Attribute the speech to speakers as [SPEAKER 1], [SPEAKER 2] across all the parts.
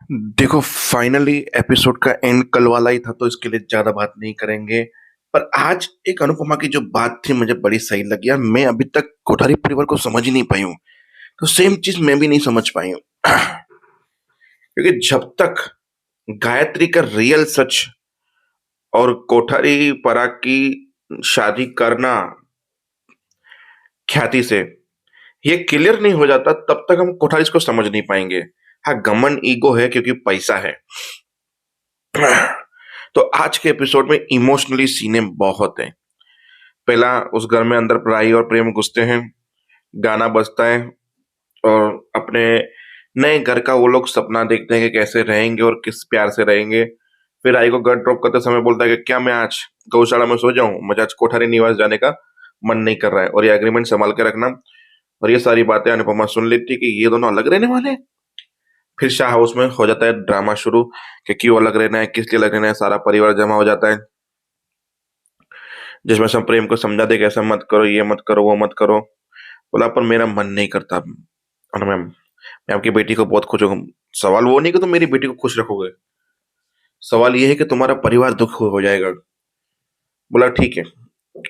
[SPEAKER 1] देखो, finally episode का and कल वाला ही था तो इसके लिए ज्यादा बात नहीं करेंगे। पर आज एक अनुपमा की जो बात थी मुझे बड़ी सही लगी यार। मैं अभी तक कोठारी परिवार को समझ ही नहीं पाई हूँ। तो सेम चीज मैं भी नहीं समझ पाई हूँ। क्योंकि जब तक गायत्री का रियल सच और कोठारी पराग की शादी करना ख्याति से ये क्लियर नहीं हो जाता तब तक हम कोठारी को समझ नहीं पाएंगे। हाँ, घमंड ईगो है क्योंकि पैसा है। तो आज के एपिसोड में इमोशनली सीने बहुत हैं। पहला, उस घर में अंदर राई और प्रेम घुसते हैं। गाना बजता है और अपने नए घर का वो लोग सपना देखते हैं कि कैसे रहेंगे और किस प्यार से रहेंगे। फिर राई को घर ड्रॉप करते समय बोलता है कि क्या मैं आज गौशाला में सो जाऊं, मुझे आज कोठारी निवास जाने का मन नहीं कर रहा है और ये एग्रीमेंट संभाल के रखना। और ये सारी बातें अनुपमा सुन लेती है कि ये दोनों अलग रहने वाले हैं। फिर शाह हाउस में हो जाता है ड्रामा शुरू कि क्यों अलग रहना है, किस लिए अलग रहना है। सारा परिवार जमा हो जाता है जिसमें सब प्रेम को समझा दे कि ऐसा मत करो, ये मत करो, वो मत करो। बोला पर मेरा मन नहीं करता। और मैं आपकी बेटी को बहुत खुश हूँ। सवाल वो नहीं कि तुम मेरी बेटी को खुश रखोगे, सवाल ये है कि तुम्हारा परिवार दुख हो जाएगा। बोला ठीक है,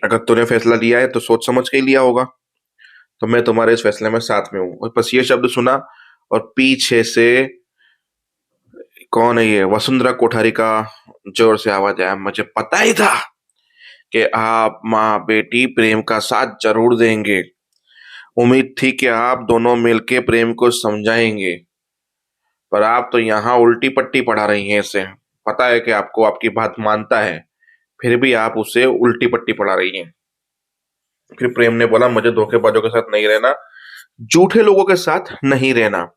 [SPEAKER 1] अगर तूने फैसला लिया है तो सोच समझ के ही लिया होगा, तो मैं तुम्हारे इस फैसले में साथ में हूँ। और बस ये शब्द सुना और पीछे से कौन है ये, वसुंधरा कोठारी का जोर से आवाज आया, मुझे पता ही था कि आप माँ बेटी प्रेम का साथ जरूर देंगे। उम्मीद थी कि आप दोनों मिलके प्रेम को समझाएंगे, पर आप तो यहाँ उल्टी पट्टी पढ़ा रही हैं इसे। पता है कि आपको आपकी बात मानता है, फिर भी आप उसे उल्टी पट्टी पढ़ा रही हैं। फिर प्रेम ने बोला, मुझे धोखेबाजों के साथ नहीं रहना, झूठे लोगों के साथ नहीं रहना।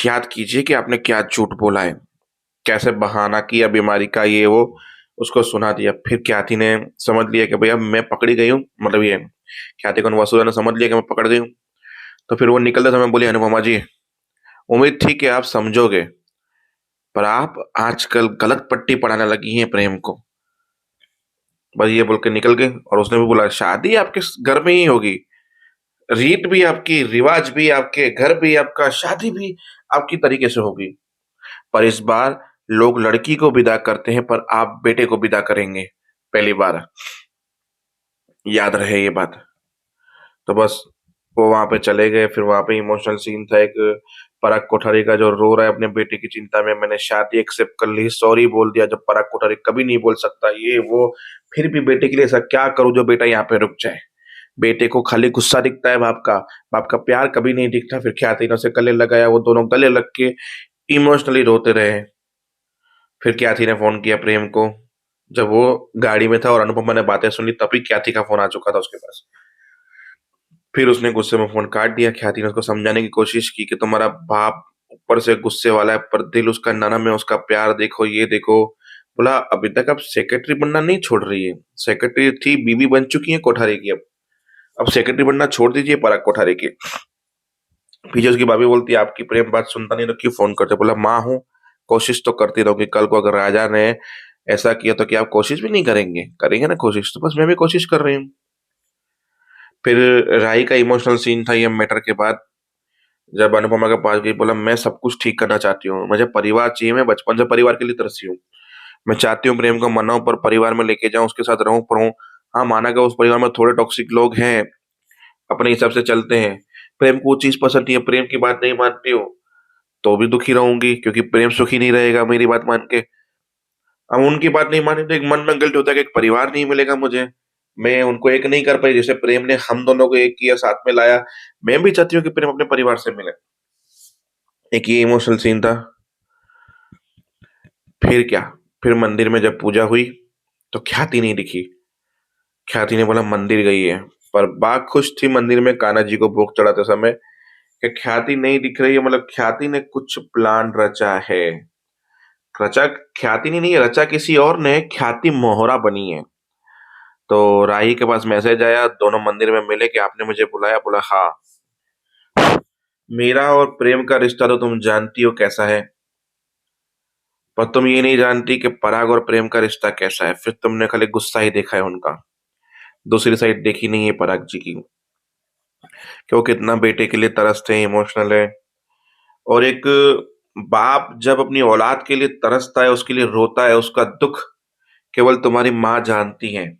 [SPEAKER 1] याद कीजिए कि आपने क्या झूठ बोला है, कैसे बहाना किया बीमारी का, ये वो उसको सुना दिया। फिर ख्याति ने समझ लिया कि भैया मैं पकड़ी गई हूँ, मतलब ये ख्याति को वसुधा ने समझ लिया कि मैं पकड़ गई हूँ। तो फिर वो निकलते समय बोली, अनुपमा जी, उम्मीद थी कि आप समझोगे, पर आप आजकल गलत पट्टी पढ़ाने लगी हैं प्रेम को। बस ये बोल के निकल गए। और उसने भी बोला, शादी आपके घर में ही होगी, रीत भी आपकी, रिवाज भी आपके, घर भी आपका, शादी भी आपकी तरीके से होगी। पर इस बार लोग लड़की को विदा करते हैं पर आप बेटे को विदा करेंगे, पहली बार। याद रहे ये बात। तो बस वो वहां पे चले गए। फिर वहां पे इमोशनल सीन था एक, पराग कोठारी का जो रो रहा है अपने बेटे की चिंता में, मैंने शादी एक्सेप्ट कर ली, सॉरी बोल दिया, जब पराग कोठारी कभी नहीं बोल सकता ये वो। फिर भी बेटे के लिए ऐसा क्या करूं जो बेटा यहाँ पे रुक जाए। बेटे को खाली गुस्सा दिखता है बाप का, बाप का प्यार कभी नहीं दिखता। फिर क्या तीनों से गले लगाया, वो दोनों गले लग के इमोशनली रोते रहे। फिर क्याथी ने फोन किया प्रेम को, जब वो गाड़ी में था और अनुपमा ने बातें सुनी तभी क्याथी का फोन आ चुका था उसके पास। फिर उसने गुस्से में फोन काट दिया। ख्याति ने उसको समझाने की कोशिश की कि तुम्हारा बाप ऊपर से गुस्से वाला है पर दिल उसका नरम है, उसका प्यार देखो, ये देखो। बोला, अभी तक आप सेक्रेटरी बनना नहीं छोड़ रही है। सेक्रेटरी थी, बीबी बन चुकी है कोठारी की, अब सेक्रेटरी बनना छोड़ दीजिए पराग कोठारी की। पीछे उसकी भाभी बोलती है, आपकी प्रेम बात सुनता नहीं तो क्यों फोन करते। बोला, माँ हूँ, कोशिश तो करती रहोगी, कल को अगर राजा ने ऐसा किया तो क्या आप कोशिश भी नहीं करेंगे? करेंगे ना कोशिश, तो बस मैं भी कोशिश कर रही हूँ। फिर राही का इमोशनल सीन था ये मैटर के बाद, जब अनुपमा के पास गई। बोला, मैं सब कुछ ठीक करना चाहती हूँ, मुझे परिवार चाहिए, मैं बचपन से परिवार के लिए तरसी हूँ। मैं चाहती हूँ प्रेम को मनाऊं पर परिवार में लेके जाऊं, उसके साथ रहूं पढ़ूं। हाँ, माना कि उस परिवार में थोड़े टॉक्सिक लोग हैं, अपने हिसाब से चलते हैं। प्रेम को वो चीज पसंद नहीं है, प्रेम की बात नहीं मानती हूँ तो भी दुखी रहूंगी क्योंकि प्रेम सुखी नहीं रहेगा मेरी बात मान के। अब उनकी बात नहीं मानी तो एक मन में गिल्ट होता है कि एक परिवार नहीं मिलेगा मुझे, मैं उनको एक नहीं कर पाई जैसे प्रेम ने हम दोनों को एक किया, साथ में लाया। मैं भी चाहती हूँ कि प्रेम अपने परिवार से मिले। एक ये इमोशनल सीन था। फिर क्या, फिर मंदिर में जब पूजा हुई तो ख्याति नहीं दिखी। ख्याति ने बोला मंदिर गई है, पर बात खुश थी मंदिर में कान्हा जी को भोग चढ़ाते समय कि ख्याति नहीं दिख रही है, मतलब ख्याति ने कुछ प्लान रचा है। रचा ख्याति ने नहीं, रचा किसी और ने, ख्याति मोहरा बनी है। तो राही के पास मैसेज आया, दोनों मंदिर में मिले कि आपने मुझे बुलाया। बोला, हाँ, मेरा और प्रेम का रिश्ता तो तुम जानती हो कैसा है, पर तुम ये नहीं जानती कि पराग और प्रेम का रिश्ता कैसा है। फिर तुमने खाली गुस्सा ही देखा है उनका, दूसरी साइड देखी नहीं है पराग जी की, कि वो कितना बेटे के लिए तरसते हैं, इमोशनल है। और एक बाप जब अपनी औलाद के लिए तरसता है, उसके लिए रोता है, उसका दुख केवल तुम्हारी माँ जानती है।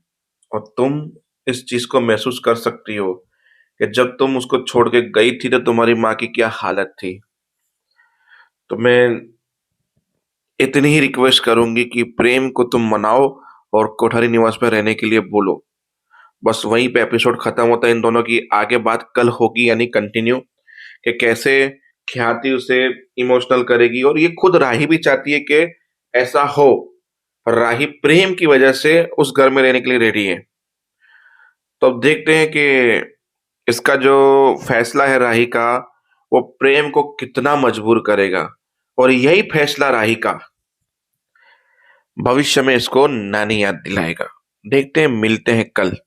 [SPEAKER 1] और तुम इस चीज को महसूस कर सकती हो कि जब तुम उसको छोड़ के गई थी तो तुम्हारी माँ की क्या हालत थी। तो मैं इतनी ही रिक्वेस्ट करूंगी कि प्रेम को तुम मनाओ और कोठारी निवास में रहने के लिए बोलो। बस वहीं पे एपिसोड खत्म होता है। इन दोनों की आगे बात कल होगी, यानी कंटिन्यू, कि कैसे ख्याति उसे इमोशनल करेगी। और ये खुद राही भी चाहती है कि ऐसा हो। राही प्रेम की वजह से उस घर में रहने के लिए रेडी है। तो अब देखते हैं कि इसका जो फैसला है राही का, वो प्रेम को कितना मजबूर करेगा। और यही फैसला राही का भविष्य में इसको नानी याद दिलाएगा। देखते हैं, मिलते हैं कल।